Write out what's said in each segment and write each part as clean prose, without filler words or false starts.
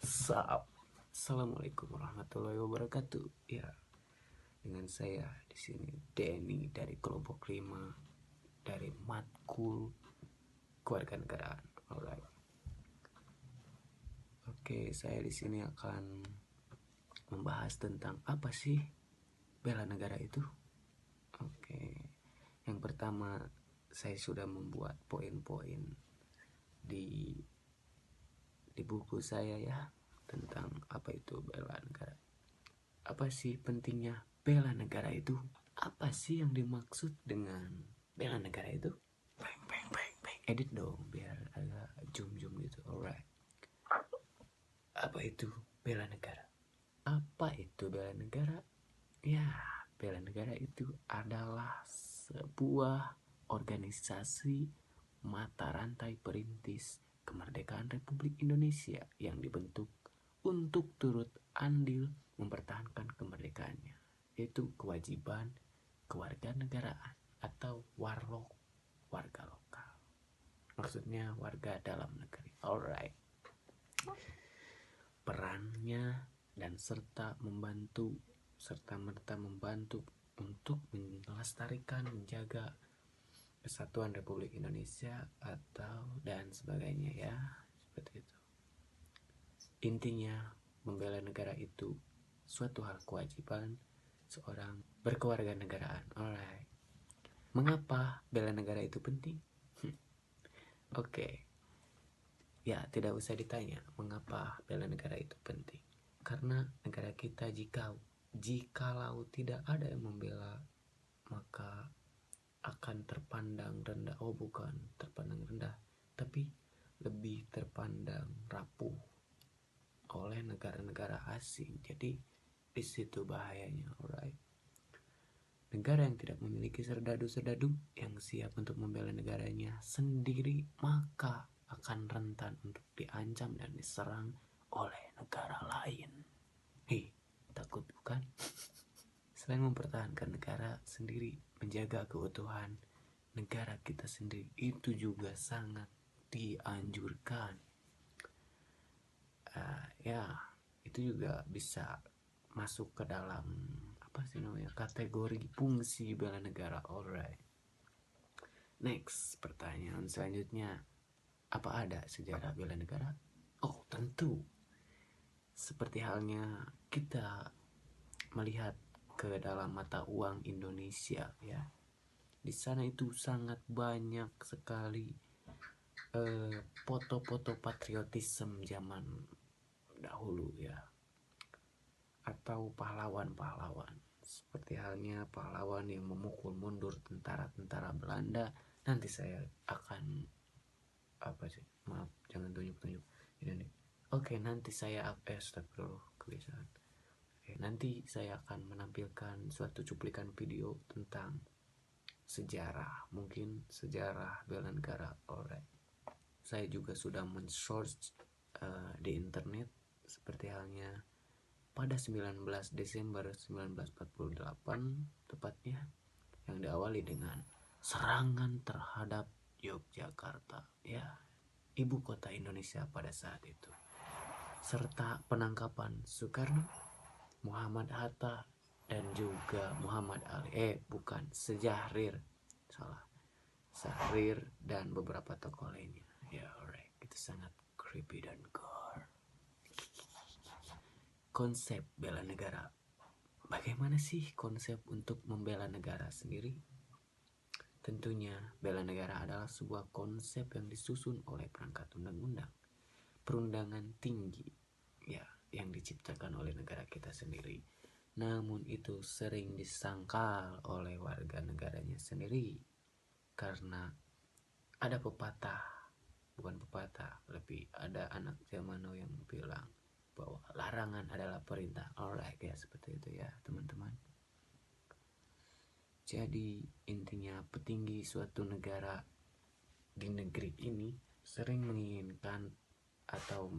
Assalamualaikum warahmatullahi wabarakatuh. Ya, dengan saya di sini Denny dari kelompok 5 dari matkul kewarganegaraan. Alright. Oke, saya di sini akan membahas tentang apa sih bela negara itu. Oke. Yang pertama, saya sudah membuat poin-poin di buku saya ya tentang apa itu bela negara. Apa sih pentingnya bela negara itu? Apa sih yang dimaksud dengan bela negara itu? Bang, bang, bang, bang. Edit dong biar agak zoom gitu. Alright. Apa itu bela negara? Apa itu bela negara? Ya, bela negara itu adalah sebuah organisasi mata rantai perintis kemerdekaan Republik Indonesia yang dibentuk untuk turut andil mempertahankan kemerdekaannya, yaitu kewajiban kewarganegaraan atau warlok, warga lokal. Maksudnya warga dalam negeri. Alright. Perannya dan serta merta membantu untuk melestarikan, menjaga kesatuan Republik Indonesia atau dan sebagainya ya, seperti itu. Intinya membela negara itu suatu hal kewajiban seorang berkewarganegaraan. Alright. Mengapa bela negara itu penting? Oke. Ya, tidak usah ditanya mengapa bela negara itu penting. Karena negara kita jikalau tidak ada yang membela, maka akan terpandang rendah. Oh bukan terpandang rendah, tapi lebih terpandang rapuh oleh negara-negara asing. Jadi di situ bahayanya. Alright. Negara yang tidak memiliki serdadu-serdadu yang siap untuk membela negaranya sendiri, maka akan rentan untuk diancam dan diserang oleh negara lain. Takut bukan? Selain mempertahankan negara sendiri, menjaga keutuhan negara kita sendiri itu juga sangat dianjurkan. Ya, itu juga bisa masuk ke dalam kategori fungsi bela negara. Alright. Next, pertanyaan selanjutnya, apa ada sejarah bela negara? Oh, tentu. Seperti halnya kita melihat ke dalam mata uang Indonesia ya. Di sana itu sangat banyak sekali foto-foto patriotisme zaman dahulu ya. Atau pahlawan-pahlawan. Seperti halnya pahlawan yang memukul mundur tentara-tentara Belanda. Nanti saya akan maaf, jangan tunjuk-tunjuk ini nih. Oke, nanti saya kebiasaan. Nanti saya akan menampilkan suatu cuplikan video tentang sejarah, mungkin sejarah bela negara. Alright. Saya juga sudah men-search di internet, seperti halnya pada 19 Desember 1948 tepatnya, yang diawali dengan serangan terhadap Yogyakarta ya, ibu kota Indonesia pada saat itu, serta penangkapan Soekarno, Muhammad Hatta, dan juga Muhammad Ali. Syahrir dan beberapa tokoh lainnya. Ya, alright. Itu sangat creepy dan gore. Konsep bela negara. Bagaimana sih konsep untuk membela negara sendiri? Tentunya bela negara adalah sebuah konsep yang disusun oleh perangkat undang-undang, perundangan tinggi ya, yang diciptakan oleh negara kita sendiri. Namun itu sering disangkal oleh warga negaranya sendiri, karena ada lebih ada anak zaman now yang bilang bahwa larangan adalah perintah. Alright ya, seperti itu ya teman-teman. Jadi intinya petinggi suatu negara di negeri ini sering menginginkan atau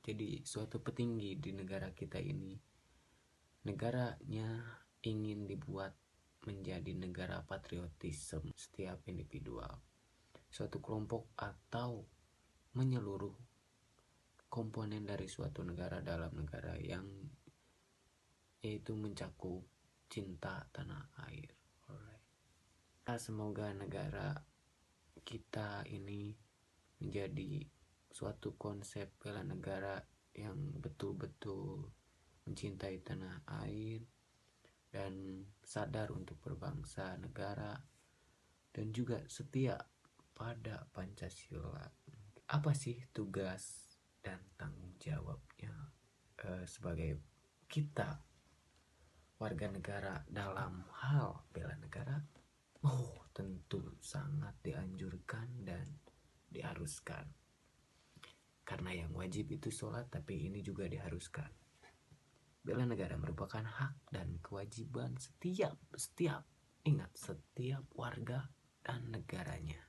jadi suatu petinggi di negara kita ini, negaranya ingin dibuat menjadi negara patriotisme setiap individual. suatu kelompok atau menyeluruh komponen dari suatu negara dalam negara yang yaitu mencakup cinta tanah air. Alright. Semoga negara kita ini menjadi suatu konsep bela negara yang betul-betul mencintai tanah air dan sadar untuk berbangsa negara dan juga setia pada Pancasila. Apa sih tugas dan tanggung jawabnya sebagai kita warga negara dalam hal bela negara? Oh, tentu sangat dianjurkan dan diharuskan. Karena yang wajib itu sholat, tapi ini juga diharuskan. Bela negara merupakan hak dan kewajiban setiap warga dan negaranya.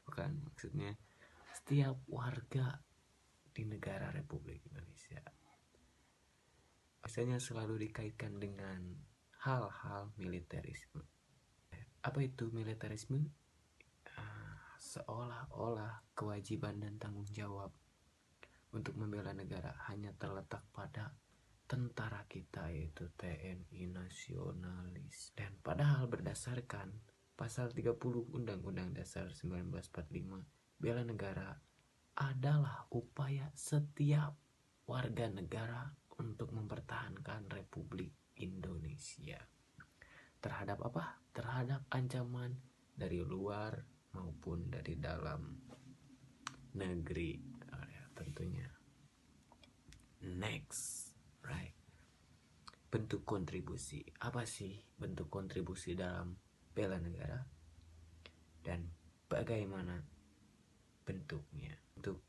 Bukan, maksudnya setiap warga di negara Republik Indonesia. Biasanya selalu dikaitkan dengan hal-hal militerisme. Apa itu militerisme? Seolah-olah kewajiban dan tanggung jawab untuk membela negara hanya terletak pada tentara kita, yaitu TNI nasionalis. Dan padahal berdasarkan pasal 30 Undang-Undang Dasar 1945, bela negara adalah upaya setiap warga negara untuk mempertahankan Republik Indonesia. Terhadap apa? Terhadap ancaman dari luar maupun dari dalam negeri, tentunya. Next, right? Bentuk kontribusi. Apa sih bentuk kontribusi dalam bela negara? Dan bagaimana bentuknya? Untuk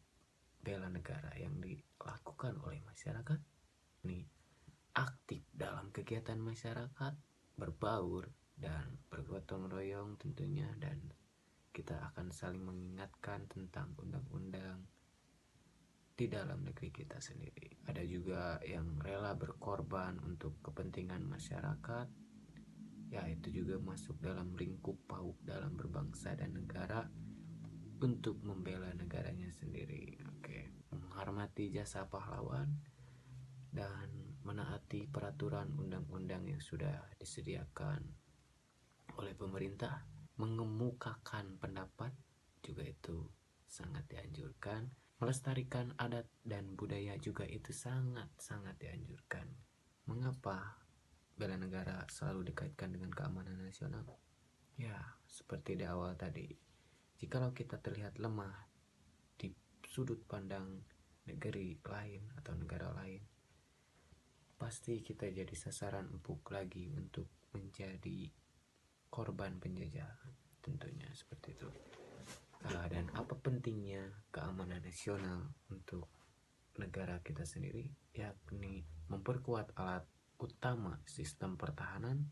bela negara yang dilakukan oleh masyarakat ini aktif dalam kegiatan masyarakat, berbaur dan bergotong royong tentunya, dan kita akan saling mengingatkan tentang undang-undang di dalam negeri kita sendiri. Ada juga yang rela berkorban untuk kepentingan masyarakat, ya itu juga masuk dalam lingkup PAUD dalam berbangsa dan negara untuk membela negaranya sendiri. Oke, menghormati jasa pahlawan dan menaati peraturan undang-undang yang sudah disediakan oleh pemerintah. Mengemukakan pendapat juga itu sangat dianjurkan. Melestarikan adat dan budaya juga itu sangat-sangat dianjurkan. Mengapa bela negara selalu dikaitkan dengan keamanan nasional? Ya, seperti di awal tadi, jikalau kita terlihat lemah di sudut pandang negeri lain atau negara lain, pasti kita jadi sasaran empuk lagi untuk menjadi korban penjajahan, tentunya seperti itu. Dan apa pentingnya keamanan nasional untuk negara kita sendiri? Yakni memperkuat alat utama sistem pertahanan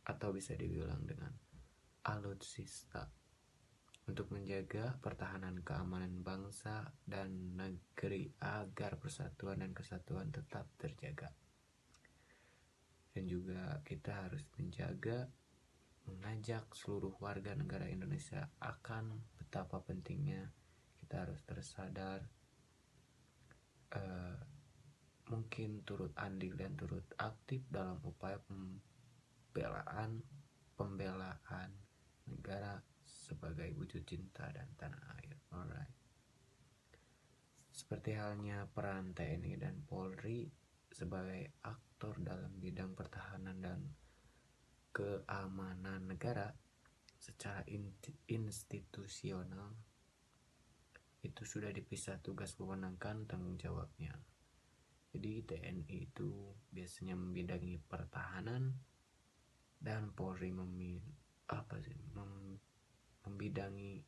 atau bisa dibilang dengan alutsista untuk menjaga pertahanan keamanan bangsa dan negeri agar persatuan dan kesatuan tetap terjaga. Dan juga kita harus mengajak seluruh warga negara Indonesia akan betapa pentingnya kita harus tersadar, mungkin turut andil dan turut aktif dalam upaya pembelaan negara sebagai wujud cinta dan tanah air. Alright. Seperti halnya peran TNI dan Polri sebagai aktor dalam bidang pertahanan dan keamanan negara secara institusional, itu sudah dipisah tugas memenangkan tanggung jawabnya. Jadi TNI itu biasanya membidangi pertahanan dan Polri membidangi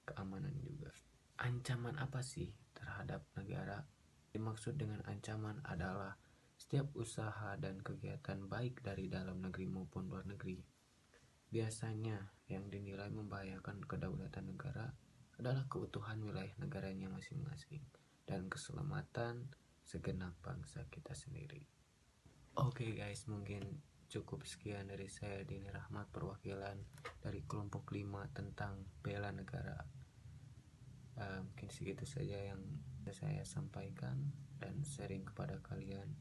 keamanan juga. Ancaman apa sih terhadap negara? Dimaksud dengan ancaman adalah setiap usaha dan kegiatan baik dari dalam negeri maupun luar negeri. Biasanya yang dinilai membahayakan kedaulatan negara adalah keutuhan wilayah negaranya masing-masing dan keselamatan segenap bangsa kita sendiri. Oke guys, mungkin cukup sekian dari saya, Dini Rahmat, perwakilan dari kelompok 5 tentang bela negara. Mungkin segitu saja yang saya sampaikan dan sharing kepada kalian.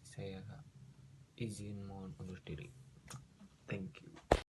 Saya izin mohon undur diri. Thank you.